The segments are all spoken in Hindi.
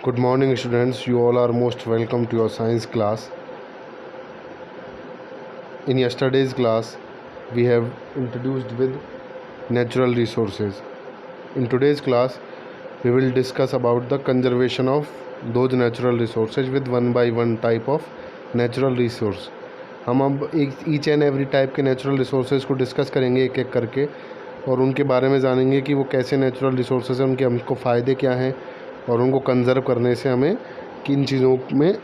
Good morning, students. You all are most welcome to your science class. In yesterday's class, we have introduced with natural resources. In today's class, we will discuss about the conservation of those natural resources with one by one type of natural resource. हम अब ईच एंड एवरी टाइप के नेचुरल रिसोर्सेज को डिस्कस करेंगे एक एक करके और उनके बारे में जानेंगे कि वो कैसे नेचुरल रिसोर्सेज हैं, उनके हमको फ़ायदे क्या हैं और उनको कंज़र्व करने से हमें किन चीज़ों में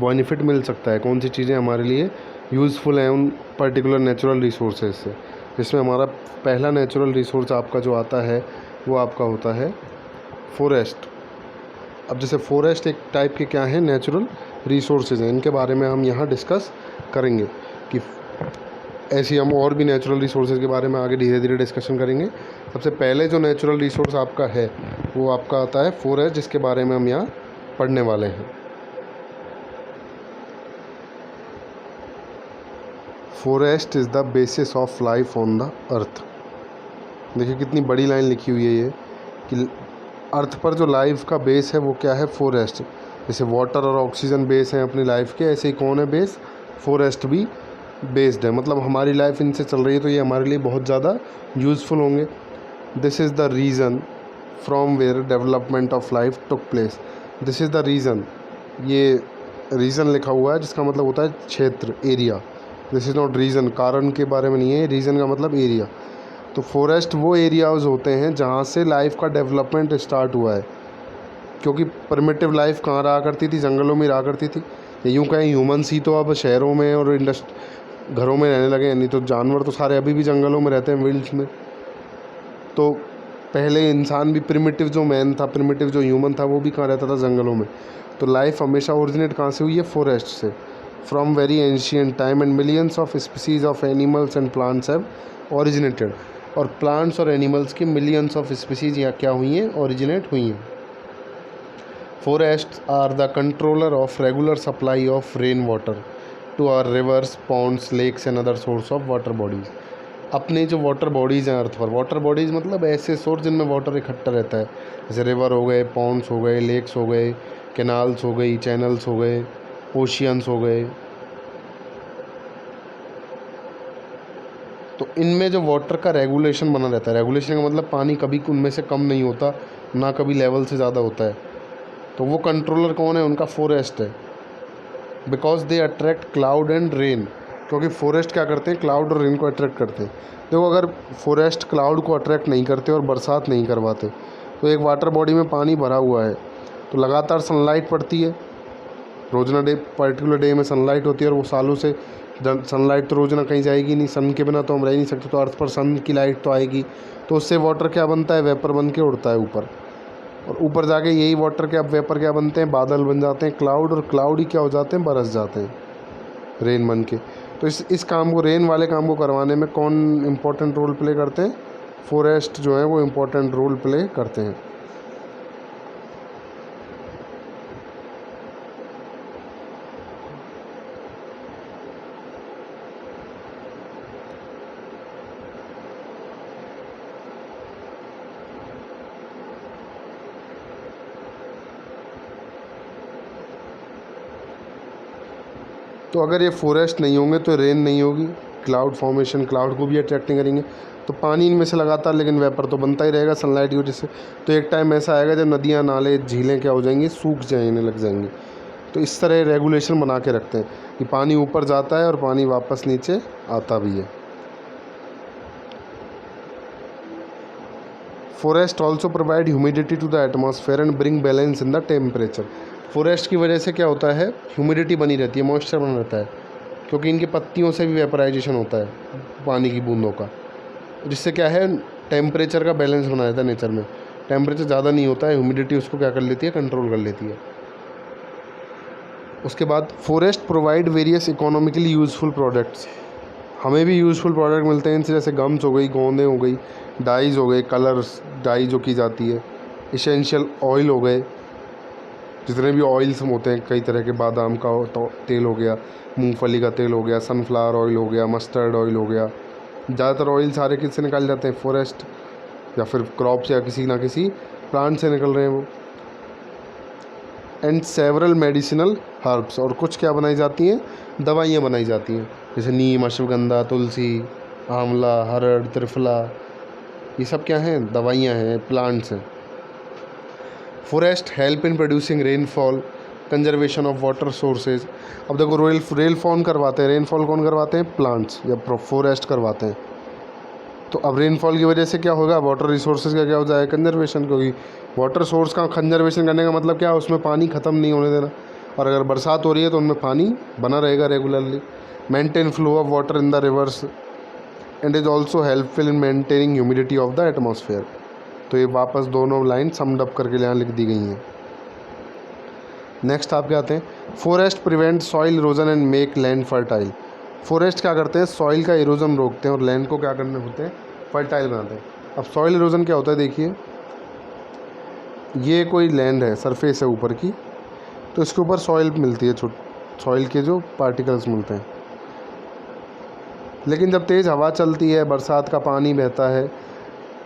बेनिफिट मिल सकता है, कौन सी चीज़ें हमारे लिए यूज़फुल हैं उन पर्टिकुलर नेचुरल रिसोर्सेज से। जिसमें हमारा पहला नेचुरल रिसोर्स आपका जो आता है वो आपका होता है फॉरेस्ट। अब जैसे फॉरेस्ट एक टाइप के क्या हैं, नेचुरल रिसोर्सेज हैं, इनके बारे में हम यहाँ डिस्कस करेंगे कि ऐसी हम और भी नेचुरल रिसोर्सेज के बारे में आगे धीरे धीरे डिस्कशन करेंगे। सबसे पहले जो नेचुरल रिसोर्स आपका है वो आपका आता है फॉरेस्ट, जिसके बारे में हम यहाँ पढ़ने वाले हैं। Forest is the basis of life on the earth. देखिए कितनी बड़ी लाइन लिखी हुई है ये कि अर्थ पर जो लाइफ का बेस है वो क्या है, फॉरेस्ट। जैसे वाटर और ऑक्सीजन बेस हैं अपनी लाइफ के, ऐसे ही कौन है बेस, फॉरेस्ट भी बेस्ड है। मतलब हमारी लाइफ इनसे चल रही है तो ये हमारे लिए बहुत ज़्यादा यूज़फुल होंगे। This is the region from where development of life took place. This is the region, ये रीज़न लिखा हुआ है जिसका मतलब होता है क्षेत्र, area. This is not reason, कारण के बारे में नहीं है, रीज़न का मतलब एरिया। तो फॉरेस्ट वो एरियाज़ होते हैं जहाँ से लाइफ का डेवलपमेंट स्टार्ट हुआ है, क्योंकि प्रिमिटिव लाइफ कहाँ रहा करती थी, जंगलों में रहा करती थी। यूँ कहें ह्यूमन्स ही तो अब शहरों में और घरों में रहने लगे हैं, नहीं तो जानवर तो सारे अभी भी जंगलों में रहते हैं, विल्ड्स में। तो पहले इंसान भी प्रिमिटिव जो मैन था, प्रिमिटिव जो ह्यूमन था, वो भी कहाँ रहता था, जंगलों में। तो लाइफ हमेशा ओरिजिनेट कहाँ से हुई है, फॉरेस्ट से। From very ancient time and millions of species of animals and plants have originated. और प्लांट्स और एनिमल्स की मिलियंस ऑफ स्पीसीज यहाँ क्या हुई हैं, ओरिजिनेट हुई हैं। Forest are the controller of regular supply of rain water to our rivers, ponds, lakes and other source of water bodies. अपने जो वाटर बॉडीज़ हैं अर्थ पर, वाटर बॉडीज़ मतलब ऐसे सोर्स जिनमें वाटर इकट्ठा रहता है, जैसे रिवर हो गए, पॉन्ड्स हो गए, लेक्स हो गए, कैनाल्स हो गई, चैनल्स हो गए, ओशियंस हो गए। तो इनमें जो वाटर का रेगुलेशन बना रहता है, रेगुलेशन का मतलब पानी कभी उनमें से कम नहीं होता, ना कभी लेवल से ज़्यादा होता है। तो वो कंट्रोलर कौन है, उनका फॉरेस्ट है। Because they attract cloud and rain, क्योंकि फॉरेस्ट क्या करते हैं, क्लाउड और रेन को अट्रैक्ट करते हैं। देखो अगर फॉरेस्ट क्लाउड को अट्रैक्ट नहीं करते और बरसात नहीं करवाते तो एक वाटर बॉडी में पानी भरा हुआ है तो लगातार सनलाइट पड़ती है, रोज़ाना डे पर्टिकुलर डे में सनलाइट होती है, और वो सालों से सनलाइट तो रोज़ाना कहीं जाएगी नहीं, सन के बिना तो हम रह ही नहीं सकते, तो अर्थ पर सन की लाइट तो आएगी। तो उससे वाटर क्या बनता है, वेपर बन के उड़ता है ऊपर, और ऊपर जाके यही वाटर के अब वेपर क्या बनते हैं, बादल बन जाते हैं, क्लाउड, और क्लाउड ही क्या हो जाते हैं, बरस जाते हैं रेन बन के। तो इस काम को, रेन वाले काम को करवाने में कौन इम्पोर्टेंट रोल प्ले करते हैं, फॉरेस्ट जो है वो इम्पोर्टेंट रोल प्ले करते हैं। तो अगर ये फॉरेस्ट नहीं होंगे तो रेन नहीं होगी, क्लाउड फॉर्मेशन, क्लाउड को भी अट्रैक्ट नहीं करेंगे, तो पानी इनमें से लगातार लेकिन वेपर तो बनता ही रहेगा सनलाइट की वजह से। तो एक टाइम ऐसा आएगा जब नदियाँ, नाले, झीलें क्या हो जाएंगी, सूख जाने लग जाएंगी। तो इस तरह रेगुलेशन बना के रखते हैं कि पानी ऊपर जाता है और पानी वापस नीचे आता भी है। Forest also provide humidity to the atmosphere and bring balance in the temperature. Forest की वजह से क्या होता है, ह्यूमिडिटी बनी रहती है, मॉइस्चर बना रहता है, क्योंकि इनकी पत्तियों से भी वेपराइजेशन होता है पानी की बूंदों का, जिससे क्या है, टेम्परेचर का बैलेंस बना रहता है नेचर में। टेम्परेचर ज़्यादा नहीं होता है, ह्यूमिडिटी उसको क्या कर लेती है, कंट्रोल कर लेती है। उसके बाद forest provide various economically useful products. हमें भी यूज़फुल प्रोडक्ट मिलते हैं इनसे, जैसे गम्स हो गई, गोंदें हो गई, डाइज़ हो गए, कलर्स डाई जो की जाती है, इसेंशियल ऑयल हो गए, जितने भी ऑयल्स होते हैं कई तरह के, बादाम का तेल हो गया, मूंगफली का तेल हो गया, सनफ्लावर ऑयल हो गया, मस्टर्ड ऑयल हो गया। ज़्यादातर ऑयल सारे किससे निकाले जाते हैं, फॉरेस्ट या फिर क्रॉप से या किसी ना किसी प्लांट से निकल रहे हैं वो। एंड सेवरल मेडिसिनल हर्ब्स, और कुछ क्या बनाई जाती हैं, दवाइयाँ बनाई जाती हैं, जैसे नीम, अश्वगंधा, तुलसी, आंवला, हरड़, त्रिफला, ये सब क्या हैं, दवाइयाँ हैं, प्लांट्स हैं। Forest help in producing rainfall, conservation of water sources. अब देखो रेनफॉल करवाते हैं, रेनफॉल कौन करवाते हैं, प्लांट्स या फॉरेस्ट करवाते हैं। तो अब रेनफॉल की वजह से क्या होगा, वाटर रिसोर्सेज का क्या हो जाएगा, कंजर्वेशन, क्योंकि वाटर सोर्स का कंजर्वेशन करने का मतलब क्या है, उसमें पानी ख़त्म नहीं होने देना, और अगर बरसात हो रही है तो उनमें पानी बना रहेगा regularly. Maintain flow of water in the reverse and is also helpful in maintaining humidity of the atmosphere. तो ये वापस दोनों लाइन समड अप करके यहाँ लिख दी गई हैं। नेक्स्ट आप क्या आते हैं, forest prevent soil erosion and make land fertile. Forest क्या करते हैं, सॉइल का इरोजन रोकते हैं और लैंड को क्या करने होते हैं, फर्टाइल बनाते हैं। अब सॉइल इरोजन क्या होता है, देखिए ये कोई लैंड है, सरफेस है ऊपर की, तो इसके ऊपर सॉइल मिलती है, सॉइल के जो पार्टिकल्स मिलते हैं। लेकिन जब तेज़ हवा चलती है, बरसात का पानी बहता है,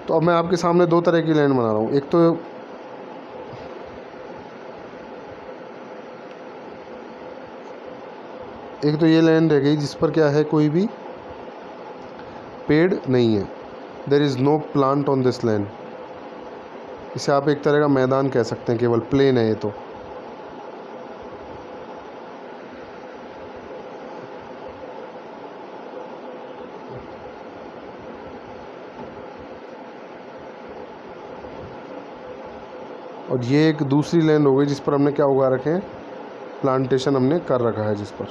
तो अब मैं आपके सामने दो तरह की लैंड बना रहा हूँ। एक तो ये लैंड रह गई जिस पर क्या है, कोई भी पेड़ नहीं है, there is no plant on this land. इसे आप एक तरह का मैदान कह सकते हैं, केवल प्लेन है ये तो। और ये एक दूसरी लैंड हो गई जिस पर हमने क्या उगा रखे हैं, प्लांटेशन हमने कर रखा है जिस पर।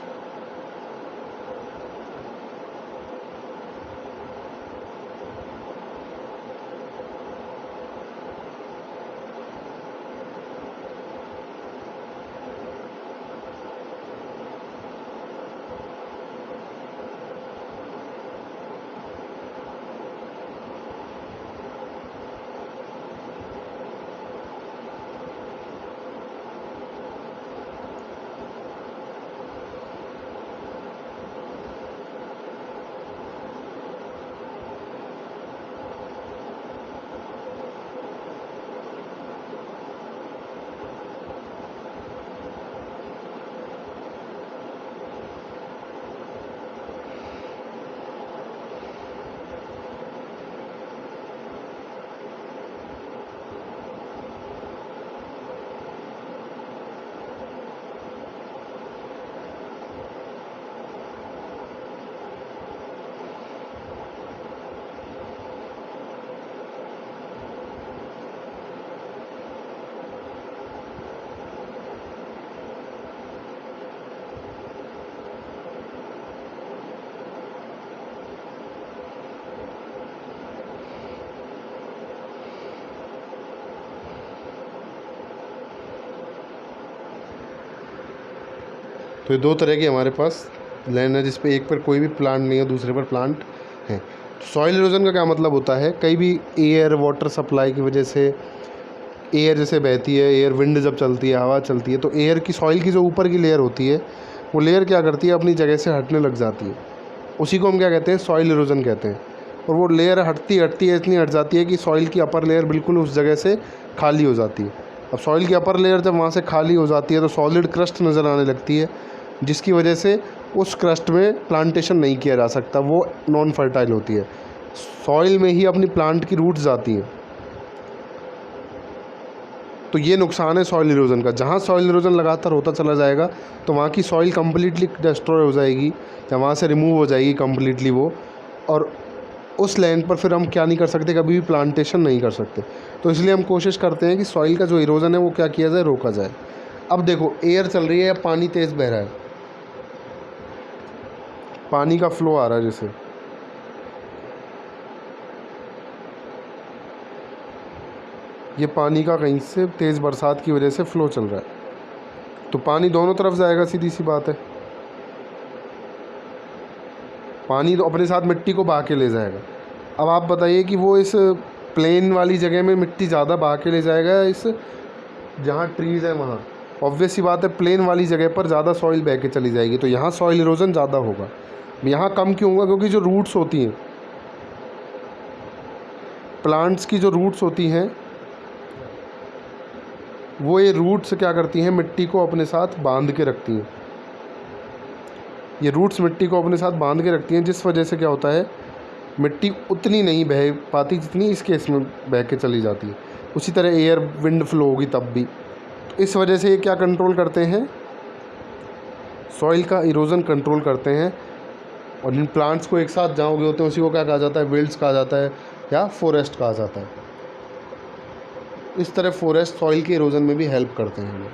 तो ये दो तरह की हमारे पास लैंड है जिस पे एक पर कोई भी प्लांट नहीं है, दूसरे पर प्लांट है। सॉइल इरोजन का क्या मतलब होता है, कई भी एयर वाटर सप्लाई की वजह से एयर जैसे बहती है, एयर विंड जब चलती है, हवा चलती है, तो एयर की सॉइल की जो ऊपर की लेयर होती है वो लेयर क्या करती है, अपनी जगह से हटने लग जाती है। उसी को हम क्या कहते हैं, सॉइल इरोजन कहते हैं। और वो लेयर हटती हटती है, इतनी हट जाती है कि सॉइल की अपर लेयर बिल्कुल उस जगह से खाली हो जाती है। अब सॉइल की अपर लेयर जब वहाँ से खाली हो जाती है तो सॉलिड क्रस्ट नज़र आने लगती है, जिसकी वजह से उस क्रस्ट में प्लांटेशन नहीं किया जा सकता, वो नॉन फर्टाइल होती है। सॉइल में ही अपनी प्लांट की रूट्स जाती हैं। तो ये नुकसान है सॉइल इरोजन का। जहाँ सॉइल इरोजन लगातार होता चला जाएगा तो वहाँ की सॉइल कम्प्लीटली डिस्ट्रॉय हो जाएगी या वहाँ से रिमूव हो जाएगी कम्प्लीटली वो, और उस लैंड पर फिर हम क्या नहीं कर सकते, कभी भी प्लांटेशन नहीं कर सकते। तो इसलिए हम कोशिश करते हैं कि सॉइल का जो इरोजन है वो क्या किया जाए, रोका जाए। अब देखो एयर चल रही है या पानी तेज़ बह रहा है, पानी का फ्लो आ रहा है, जैसे ये पानी का कहीं से तेज़ बरसात की वजह से फ़्लो चल रहा है, तो पानी दोनों तरफ जाएगा, सीधी सी बात है। पानी तो अपने साथ मिट्टी को बहा के ले जाएगा। अब आप बताइए कि वो इस प्लेन वाली जगह में मिट्टी ज़्यादा बहा के ले जाएगा या इस जहाँ ट्रीज़ है वहाँ? ऑब्वियस सी बात है, प्लेन वाली जगह पर ज़्यादा सॉइल बह के चली जाएगी, तो यहाँ सॉइल इरोजन ज़्यादा होगा। यहाँ कम क्यों होगा, क्योंकि जो रूट्स होती हैं प्लांट्स की, जो रूट्स होती हैं वो ये रूट्स क्या करती हैं, मिट्टी को अपने साथ बांध के रखती हैं। ये रूट्स मिट्टी को अपने साथ बांध के रखती हैं, जिस वजह से क्या होता है, मिट्टी उतनी नहीं बह पाती जितनी इस केस में बह के चली जाती है। उसी तरह एयर विंड फ्लो होगी तब भी। तो इस वजह से ये क्या कंट्रोल करते हैं, सॉइल का इरोजन कंट्रोल करते हैं। और इन प्लांट्स को एक साथ जहाँ उगे होते हैं उसी को क्या कहा जाता है, विल्ड्स कहा जाता है या फॉरेस्ट कहा जाता है। इस तरह फॉरेस्ट सॉइल के इरोजन में भी हेल्प करते हैं हमें।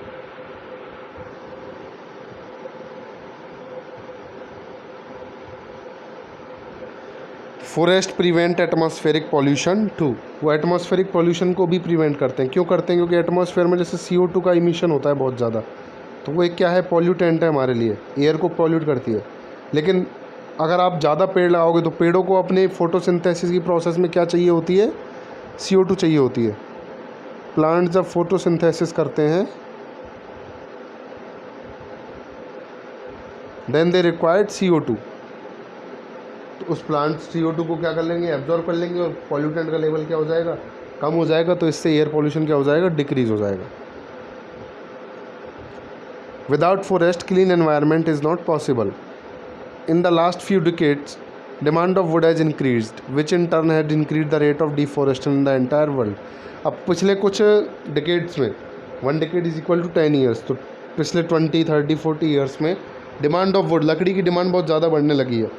Forest prevent atmospheric pollution too, वो एटमॉस्फेरिक पॉल्यूशन को भी प्रिवेंट करते हैं। क्यों करते हैं, क्योंकि एटमॉस्फेयर में जैसे CO2 का इमिशन होता है बहुत ज़्यादा, तो वो एक क्या है, पॉल्यूटेंट है हमारे लिए, एयर को पॉल्यूट करती है। लेकिन अगर आप ज़्यादा पेड़ लगाओगे तो पेड़ों को अपने फोटोसिंथेसिस की प्रोसेस में क्या चाहिए होती है, CO2 चाहिए होती है। प्लांट जब फोटोसिंथेसिस करते हैं देन दे रिक्वायर्ड CO2, तो उस प्लांट CO2 को क्या कर लेंगे, एब्जॉर्ब कर लेंगे, और पॉल्यूटेंट का लेवल क्या हो जाएगा, कम हो जाएगा। तो इससे एयर पॉल्यूशन क्या हो जाएगा, डिक्रीज हो जाएगा। Without forest clean environment is not possible. In the last few decades demand of wood has increased which in turn had increase the rate of deforestation in the entire world. अब पिछले कुछ डिकेड्स में, 1 decade is equal to 10 years, तो पिछले 20, 30, 40 ईयर्स में डिमांड ऑफ वुड, लकड़ी की डिमांड बहुत ज़्यादा बढ़ने लगी है,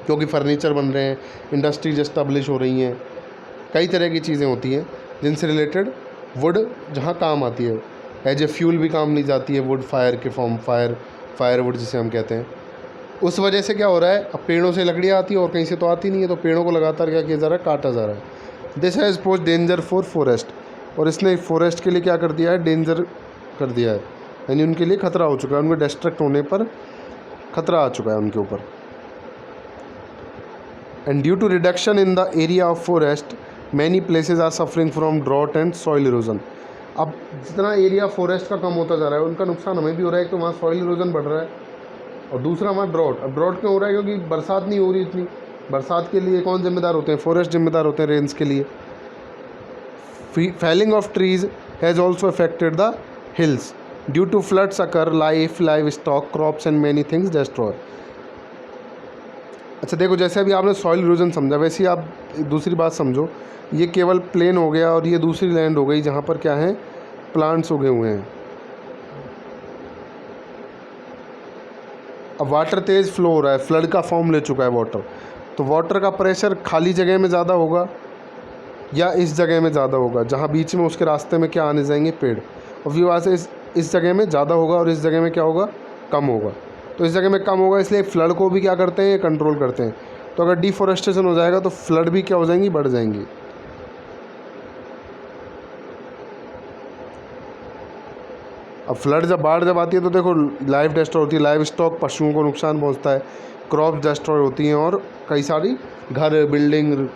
क्योंकि फर्नीचर बन रहे हैं, इंडस्ट्रीज एस्टेब्लिश हो रही हैं, कई तरह की चीज़ें होती हैं जिनसे रिलेटेड वुड जहाँ काम आती है, एज ए फ्यूल भी काम ली जाती है वुड, फायर के फॉर्म, फायर वुड जिसे हम कहते हैं। उस वजह से क्या हो रहा है, अब पेड़ों से लकड़ियाँ आती है और कहीं से तो आती नहीं है, तो पेड़ों को लगातार क्या किया जा रहा है, काटा जा रहा है। This has pose danger for forest, और इसने फॉरेस्ट के लिए क्या कर दिया है, डेंजर कर दिया है, यानी उनके लिए खतरा हो चुका है, उनके डिस्ट्रक्ट होने पर खतरा आ चुका है उनके ऊपर। And due to reduction in the area of forest many places are suffering from drought and soil erosion. अब जितना एरिया फॉरेस्ट का कम होता जा रहा है उनका नुकसान हमें भी हो रहा है, तो वहाँ सॉइल इरोजन बढ़ रहा है, और दूसरा हमारा ड्रॉट। अब ड्रॉट क्यों हो रहा है, क्योंकि बरसात नहीं हो रही इतनी। बरसात के लिए कौन जिम्मेदार होते हैं, फॉरेस्ट जिम्मेदार होते हैं रेंस के लिए। Felling of trees has also affected the hills due to floods occur life stock crops and many things destroy. अच्छा देखो, जैसे अभी आपने सॉइल इरोजन समझा, वैसे ही आप दूसरी बात समझो, ये केवल प्लेन हो गया और ये दूसरी लैंड हो गई जहाँ पर क्या है, प्लांट्स उगे हुए हैं। अब वाटर तेज़ फ्लो हो रहा है, फ्लड का फॉर्म ले चुका है वाटर, तो वाटर का प्रेशर खाली जगह में ज़्यादा होगा या इस जगह में ज़्यादा होगा, जहाँ बीच में उसके रास्ते में क्या आने जाएंगे, पेड़। और व्यू वहाँ से इस जगह में ज़्यादा होगा और इस जगह में क्या होगा, कम होगा। तो इस जगह में कम होगा, इसलिए फ्लड को भी क्या करते हैं, कंट्रोल करते हैं। तो अगर डिफॉरेस्टेशन हो जाएगा तो फ्लड भी क्या हो जाएंगी, बढ़ जाएंगी। अब फ्लड जब आती है तो देखो लाइफ डिस्ट्रॉय होती है, लाइफ स्टॉक, पशुओं को नुकसान पहुंचता है, क्रॉप्स डिस्ट्रॉय होती हैं, और कई सारी घर, बिल्डिंग,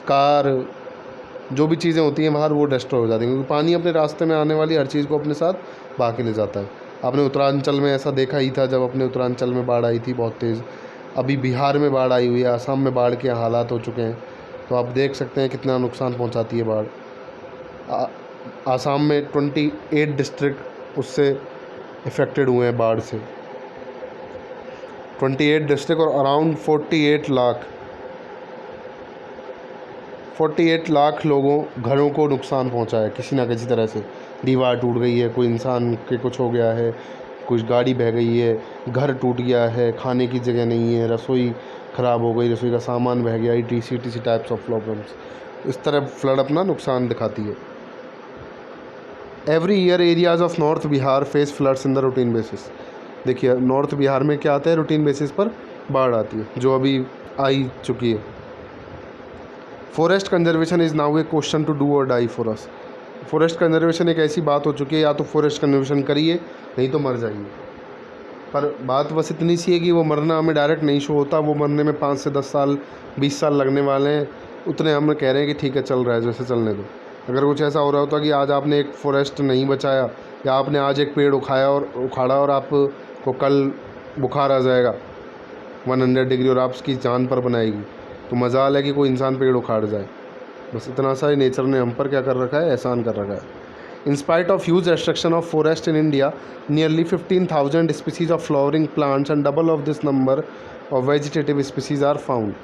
कार, जो भी चीज़ें होती हैं बाहर, वो डिस्ट्रॉय हो जाती हैं, क्योंकि पानी अपने रास्ते में आने वाली हर चीज़ को अपने साथ बहा के ले जाता है। आपने उत्तरांचल में ऐसा देखा ही था, जब अपने उत्तरांचल में बाढ़ आई थी बहुत तेज़। अभी बिहार में बाढ़ आई हुई है, आसाम में बाढ़ के हालात हो चुके हैं, तो आप देख सकते हैं कितना नुकसान पहुंचाती है बाढ़। आसाम में 28 डिस्ट्रिक्ट उससे इफ़ेक्टेड हुए हैं बाढ़ से, 28 डिस्ट्रिक्ट, और अराउंड 48 लाख लोगों, घरों को नुकसान पहुंचा है किसी ना किसी तरह से। दीवार टूट गई है, कोई इंसान के कुछ हो गया है, कुछ गाड़ी बह गई है, घर टूट गया है, खाने की जगह नहीं है, रसोई ख़राब हो गई, रसोई का सामान बह गया, ETC टाइप्स ऑफ प्रॉब्लम्स। इस तरह फ्लड अपना नुकसान दिखाती है। Every year areas of north Bihar face floods in the routine basis. देखिए नॉर्थ बिहार में क्या आता है, रूटीन बेसिस पर बाढ़ आती है, जो अभी आई चुकी है। Forest conservation is now a question to do or die for us. Forest conservation एक ऐसी बात हो चुकी है, या तो फॉरेस्ट कंजर्वेशन करिए नहीं तो मर जाइए। पर बात बस इतनी सी है कि वो मरना हमें डायरेक्ट नहीं शो होता, वो मरने में 5 से 10 साल 20 साल लगने वाले हैं। उतने हम कह रहे हैं कि ठीक है चल रहा है जैसे चलने दो। अगर कुछ ऐसा हो रहा होता कि आज आपने एक फॉरेस्ट नहीं बचाया, या आपने आज एक पेड़ उखाड़ा और आपको कल बुखार आ जाएगा 100 डिग्री और आप उसकी जान पर बनाएगी, तो मजाल है कि कोई इंसान पेड़ उखाड़ जाए। बस इतना सा ही नेचर ने हम पर क्या कर रखा है, एहसान कर रखा है। In spite of huge destruction of forest in India, nearly 15,000 species of flowering plants and double of this number of vegetative species are found.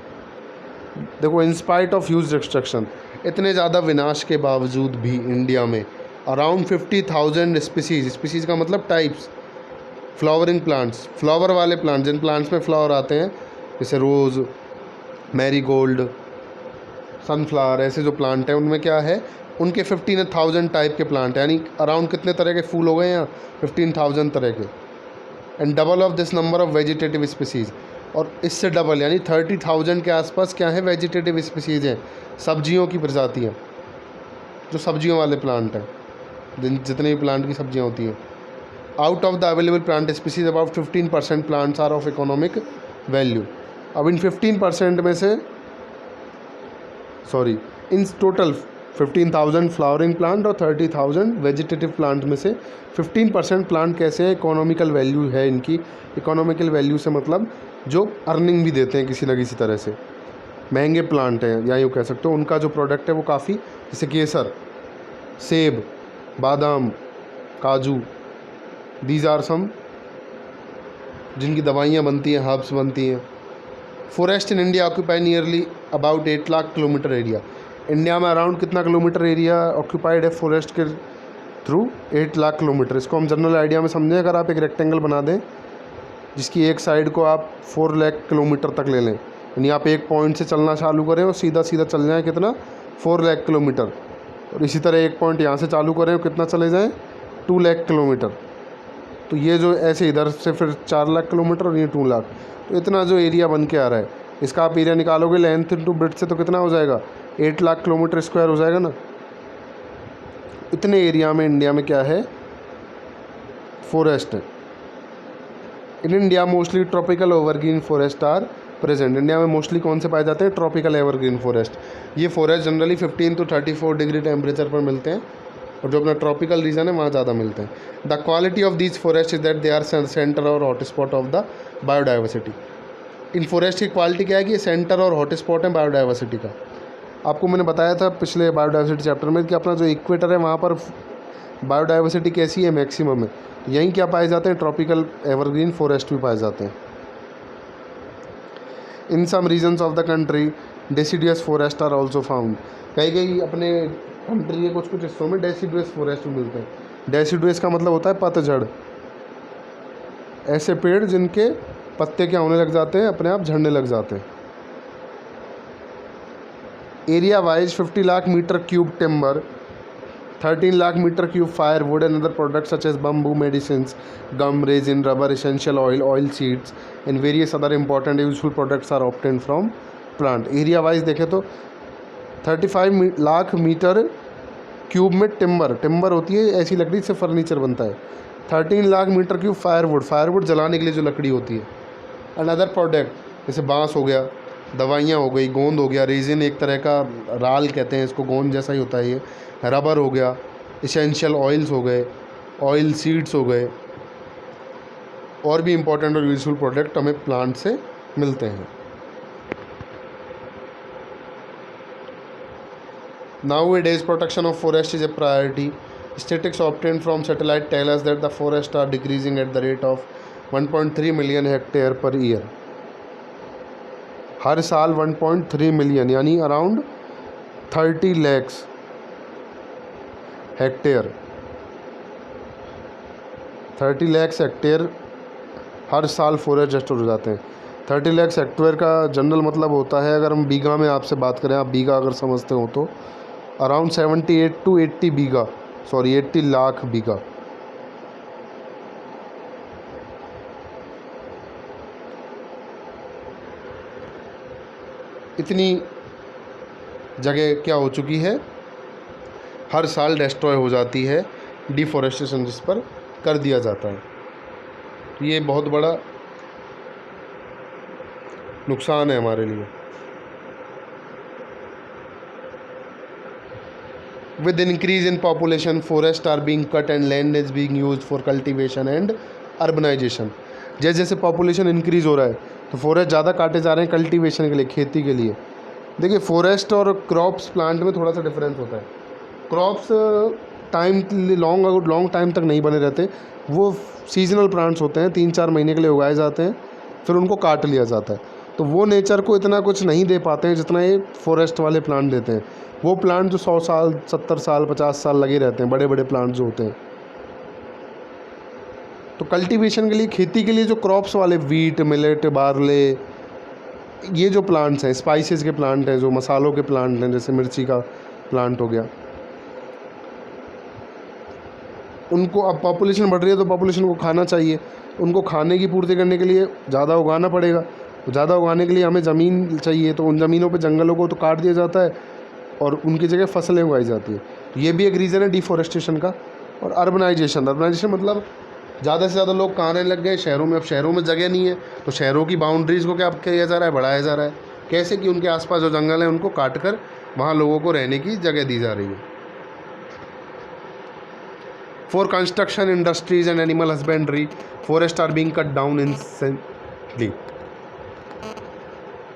देखो, in spite of huge destruction, इतने ज़्यादा विनाश के बावजूद भी इंडिया में अराउंड 50,000 स्पीसीज़ का मतलब टाइप्स, फ्लावरिंग प्लांट्स, फ्लावर वाले प्लांट, जिन प्लांट्स में फ्लावर आते हैं, जैसे रोज़, मैरीगोल्ड, सनफ्लावर, ऐसे जो प्लांट हैं उनमें क्या है, उनके 15,000 टाइप के प्लांट, यानी अराउंड कितने तरह के फूल हो गए यहाँ, 15,000 तरह के। And double of this number of vegetative species, और इससे डबल यानी 30,000 के आसपास क्या है, वेजिटेटिव स्पीसीज़ हैं, सब्जियों की प्रजातियाँ, जो सब्जियों वाले प्लांट हैं, जितने भी प्लांट की सब्जियाँ होती हैं। Out of the available plant species about 15% plants are of economic value. अब इन 15% में से इन टोटल 15,000 फ्लावरिंग प्लांट और 30,000 वेजिटेटिव प्लांट में से 15% प्लांट कैसे हैं, इकोनॉमिकल वैल्यू है इनकी। इकोनॉमिकल वैल्यू से मतलब जो अर्निंग भी देते हैं किसी न किसी तरह से, महंगे प्लांट हैं, या यूँ कह सकते हो उनका जो प्रोडक्ट है वो काफ़ी, जैसे केसर, सेब, बादाम, काजू, दीज आर सम जिनकी दवाइयाँ बनती हैं, हर्ब्स बनती हैं। Forest in India occupy nearly about 8 lakh kilometre area. India में अराउंड कितना किलोमीटर एरिया ऑक्यूपाइड है फॉरेस्ट के थ्रू, 8 लाख किलोमीटर। इसको हम जनरल आइडिया में समझें, अगर आप एक रेक्टेंगल बना दें जिसकी एक साइड को आप 4 लाख किलोमीटर तक ले लें, यानी आप एक पॉइंट से चलना चालू करें और सीधा सीधा चल जाएँ कितना, 4 लाख किलोमीटर, और इसी तरह एक पॉइंट यहाँ से चालू करें और कितना चले जाएँ, 2 लाख किलोमीटर। तो ये जो ऐसे इधर से फिर 4 लाख किलोमीटर और ये 2 लाख, तो इतना जो एरिया बन के आ रहा है, इसका आप एरिया निकालोगे लेंथ इनटू ब्रेड्थ से तो कितना हो जाएगा, 8 लाख किलोमीटर स्क्वायर हो जाएगा ना। इतने एरिया में इंडिया में क्या है, फॉरेस्ट है। In India mostly tropical evergreen forest are present. India में मोस्टली कौन से पाए जाते हैं, ट्रॉपिकल एवरग्रीन फॉरेस्ट। ये forest generally 15 to 34 degree temperature पर मिलते हैं, और जो अपना ट्रॉपिकल रीजन है वहाँ ज़्यादा मिलते हैं। The quality of these forest is that they are center or hotspot of the biodiversity. इन फॉरेस्ट की क्वालिटी क्या है कि ये सेंटर और हॉटस्पॉट है बायोडाइवर्सिटी का। आपको मैंने बताया था पिछले बायोडाइवर्सिटी चैप्टर में कि अपना जो इक्वेटर है वहाँ पर बायोडाइवर्सिटी कैसी है, मैक्सिमम है। यहीं क्या पाए जाते हैं, ट्रॉपिकल एवरग्रीन फॉरेस्ट भी पाए जाते हैं। In some regions of the country deciduous forest are also found. कई अपने कंट्री के कुछ हिस्सों में डेसिडुअस फॉरेस्ट भी मिलते हैं। डेसिडुअस का मतलब होता है पतझड़, ऐसे पेड़ जिनके पत्ते क्या होने लग जाते हैं, अपने आप झड़ने लग जाते हैं। Area wise 50 lakh metre cube timber, 13 lakh metre cube fire wood and other products such as bamboo, medicine, gum, resin, rubber, essential oil, oil seeds and various other important useful products are obtained from plant. Area wise देखें तो 35 लाख मीटर क्यूब में टिम्बर होती है, ऐसी लकड़ी से फर्नीचर बनता है। 13 लाख मीटर क्यूब फायरवुड जलाने के लिए जो लकड़ी होती है। एंड अदर प्रोडक्ट जैसे बांस हो गया, दवाइयाँ हो गई, गोंद हो गया, रेजिन एक तरह का राल कहते हैं इसको, गोंद जैसा ही होता है ये, रबर हो गया, एसेंशियल ऑयल्स हो गए, ऑयल सीड्स हो गए, और भी इम्पोर्टेंट और यूजफुल प्रोडक्ट हमें प्लांट से मिलते हैं। Nowadays, protection of forest is a priority. Statistics obtained from satellite tell us that the forests are decreasing at the rate of 1.3 million hectare per year. हर साल 1.3 मिलियन यानी around 30 lakhs hectare, 30 lakhs hectare हर साल फॉरेस्ट डिस्ट्रॉय हो जाते हैं। 30 lakhs हेक्टेयर का जनरल मतलब होता है, अगर हम बीघा में आपसे बात करें, आप बीघा अगर समझते हो तो अराउंड 78 to 80 बीघा, 80 लाख बीघा। इतनी जगह क्या हो चुकी है, हर साल डिस्ट्रॉय हो जाती है, डिफॉरेस्टेशन जिस पर कर दिया जाता है। ये बहुत बड़ा नुकसान है हमारे लिए। With increase in population, forests are being cut and land is being used for cultivation and urbanization. जैसे जैसे पॉपुलेशन इंक्रीज़ हो रहा है तो फॉरेस्ट ज़्यादा काटे जा रहे हैं कल्टीवेशन के लिए, खेती के लिए। देखिए फॉरेस्ट और क्रॉप्स प्लांट में थोड़ा सा डिफरेंस होता है। क्रॉप्स लॉन्ग टाइम तक नहीं बने रहते। वो सीजनल प्लांट्स होते हैं, 3-4 महीने के लिए उगाए जाते हैं, फिर उनको काट लिया जाता है। तो वो नेचर को इतना कुछ नहीं दे पाते हैं जितना ये फॉरेस्ट वाले प्लांट देते हैं। वो प्लांट जो 100 साल, 70 साल, 50 साल लगे रहते हैं, बड़े बड़े प्लांट जो होते हैं। तो कल्टीवेशन के लिए, खेती के लिए जो क्रॉप्स वाले वीट, मिलेट, बार्ले, ये जो प्लांट्स हैं, स्पाइसेस के प्लांट हैं, जो मसालों के प्लांट हैं, जैसे मिर्ची का प्लांट हो गया, उनको अब पॉपुलेशन बढ़ रही है तो पॉपुलेशन को खाना चाहिए। उनको खाने की पूर्ति करने के लिए ज़्यादा उगाना पड़ेगा। तो ज़्यादा उगाने के लिए हमें ज़मीन चाहिए, तो उन ज़मीनों पे जंगलों को तो काट दिया जाता है और उनकी जगह फसलें उगाई जाती है। तो ये भी एक रीज़न है डिफॉरेस्टेशन का। और अर्बनाइजेशन मतलब ज़्यादा से ज़्यादा लोग कहाँ रहने लग गए, शहरों में। अब शहरों में जगह नहीं है तो शहरों की बाउंड्रीज़ को क्या किया जा रहा है, बढ़ाया जा रहा है। कैसे कि उनके आसपास जो जंगल है उनको काट कर वहाँ लोगों को रहने की जगह दी जा रही है। For construction industries and animal husbandry, forest are being cut down incessantly.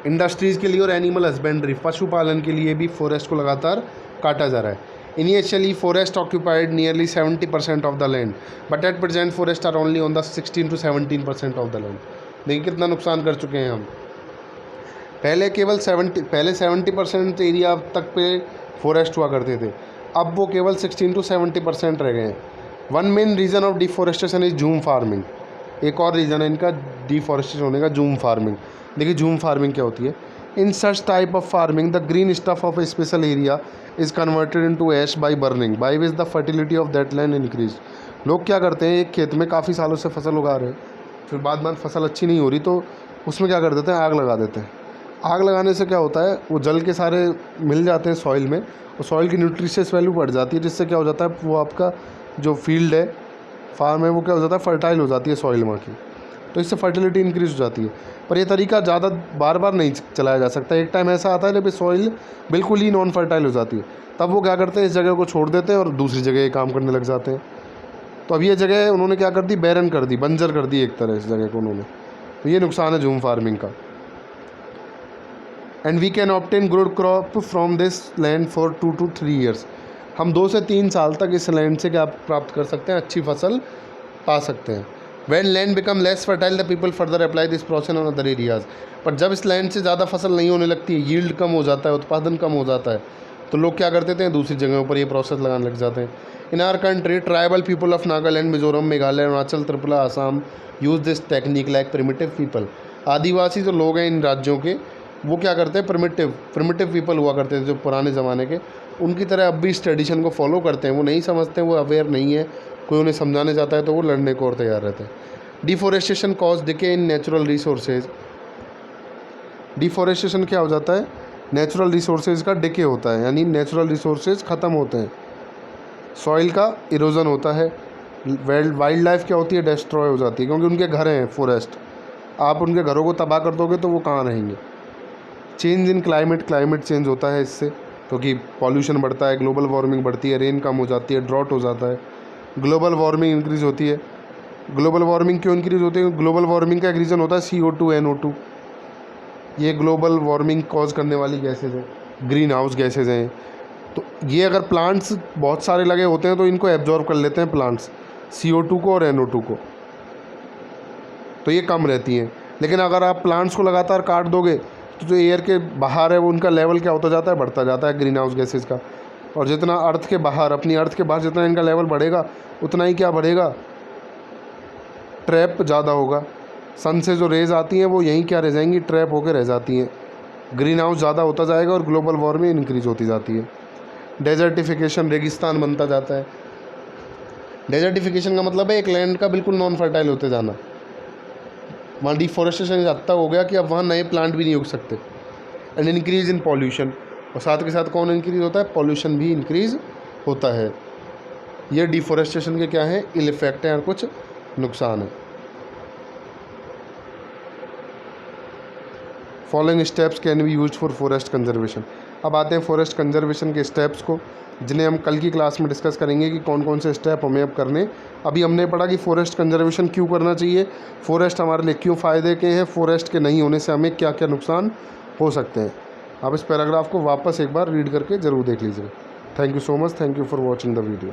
Industries के लिए और एनिमल हस्बेंड्री, पशुपालन के लिए भी फॉरेस्ट को लगातार काटा जा रहा है। Initially, forest occupied nearly 70% of the land, but at present forest are only on the 16 to 17% of the land. देखिए कितना नुकसान कर चुके हैं हम। पहले 70% एरिया तक पे फॉरेस्ट हुआ करते थे, अब वो केवल 16 to 70% रह गए हैं। One main reason of deforestation is zoom farming. एक और रीज़न है इनका डिफॉरेस्टेशन होने का, जूम फार्मिंग। देखिए जूम फार्मिंग क्या होती है। In such type of farming, the green stuff of a special area is converted into ash by burning, by which the fertility of that land increase. लोग क्या करते हैं, एक खेत में काफ़ी सालों से फसल उगा रहे हैं, फिर बाद में फसल अच्छी नहीं हो रही तो उसमें क्या कर देते हैं, आग लगा देते हैं। आग लगाने से क्या होता है, वो जल के सारे मिल जाते हैं सॉइल में और सॉइल की न्यूट्रिशियस वैल्यू बढ़ जाती है, जिससे क्या हो जाता है, वो आपका जो फील्ड है, फार्म है, वो क्या हो जाता है, फर्टाइल हो जाती है सॉइल वहाँ की। तो इससे फर्टिलिटी इंक्रीज़ हो जाती है। पर ये तरीका ज़्यादा बार बार नहीं चलाया जा सकता। एक टाइम ऐसा आता है जब सॉइल बिल्कुल ही नॉन फर्टाइल हो जाती है, तब वो क्या करते हैं, इस जगह को छोड़ देते हैं और दूसरी जगह काम करने लग जाते हैं। तो अब ये जगह उन्होंने क्या कर दी, बैरन कर दी, बंजर कर दी एक तरह इस जगह को उन्होंने। तो ये नुकसान है जूम फार्मिंग का। And we can obtain good crop from this land for 2 to 3 years। हम 2 से 3 साल तक इस लैंड से क्या प्राप्त कर सकते हैं, अच्छी फसल पा सकते हैं। When land become less fertile, the people further apply this process on other areas। पर जब इस लैंड से ज़्यादा फसल नहीं होने लगती है, यील्ड कम हो जाता है, उत्पादन कम हो जाता है, तो लोग क्या करते थे, दूसरी जगहों पर ये प्रोसेस लगाने लग जाते हैं। In our country, tribal people of Nagaland, Mizoram, Meghalaya, Arunachal, Tripura, Assam use this technique like primitive people. आदिवासी जो लोग हैं इन राज्यों के, वो क्या करते हैं, प्रिमिटिव पीपल हुआ करते थे जो पुराने ज़माने के, उनकी तरह अब भी इस ट्रेडिशन को फॉलो करते हैं। वो नहीं समझते, वो अवेयर नहीं है, कोई उन्हें समझाने जाता है तो वो लड़ने को और तैयार रहते हैं। Deforestation cause decay in natural resources. Deforestation क्या हो जाता है, नेचुरल रिसोर्सेज का डिके होता है, यानी नेचुरल रिसोर्सेज ख़त्म होते हैं, सॉइल का इरोजन होता है, वाइल्ड लाइफ क्या होती है, डिस्ट्रॉय हो जाती है, क्योंकि उनके घर हैं फॉरेस्ट। आप उनके घरों को तबाह कर दोगे तो वो कहाँ रहेंगे। चेंज इन क्लाइमेट चेंज होता है इससे, क्योंकि पॉल्यूशन बढ़ता है, ग्लोबल वार्मिंग बढ़ती है, रेन कम हो जाती है, ड्रॉट हो जाता है, ग्लोबल वार्मिंग इंक्रीज़ होती है। ग्लोबल वार्मिंग क्यों इंक्रीज़ होती है, ग्लोबल वार्मिंग का एक रीज़न होता है CO2 NO2। ये ग्लोबल वार्मिंग कॉज करने वाली गैसेज हैं, ग्रीन हाउस गैसेज हैं। तो ये अगर प्लांट्स बहुत सारे लगे होते हैं तो इनको एब्जॉर्ब कर लेते हैं प्लांट्स, CO2 को और NO2 को, तो ये कम रहती हैं। लेकिन अगर आप प्लांट्स को लगातार काट दोगे तो जो एयर के बाहर है वो उनका लेवल क्या होता जाता है, बढ़ता जाता है ग्रीन हाउस गैसेज का। और जितना अर्थ के बाहर, अपनी अर्थ के बाहर जितना इनका लेवल बढ़ेगा, उतना ही क्या बढ़ेगा, ट्रैप ज़्यादा होगा। सन से जो रेज़ आती हैं वो यहीं क्या रह जाएंगी, ट्रैप होकर रह जाती हैं। ग्रीन हाउस ज़्यादा होता जाएगा और ग्लोबल वार्मिंग इंक्रीज़ होती जाती है। डेजर्टिफिकेशन, रेगिस्तान बनता जाता है। डेजर्टिफिकेशन का मतलब है एक लैंड का बिल्कुल नॉन फर्टाइल होते जाना। वहाँ डिफॉरेस्टेशन हद तक हो गया कि अब वहाँ नए प्लांट भी नहीं उग सकते। एंड इंक्रीज़ इन पॉल्यूशन, और साथ के साथ कौन इंक्रीज़ होता है, पॉल्यूशन भी इंक्रीज़ होता है। ये डिफॉरेस्टेशन के क्या हैं, इल इफेक्ट हैं और कुछ नुकसान है। Following steps can be used for forest conservation. अब आते हैं फॉरेस्ट कंजर्वेशन के स्टेप्स को, जिन्हें हम कल की क्लास में डिस्कस करेंगे कि कौन कौन से स्टेप हमें अब करने। अभी हमने पढ़ा कि फॉरेस्ट कंजर्वेशन क्यों करना चाहिए, फॉरेस्ट हमारे लिए क्यों फ़ायदे के हैं, फॉरेस्ट के नहीं होने से हमें क्या क्या नुकसान हो सकते हैं। आप इस पैराग्राफ को वापस एक बार रीड करके ज़रूर देख लीजिएगा। Thank you so much, thank you for watching the video.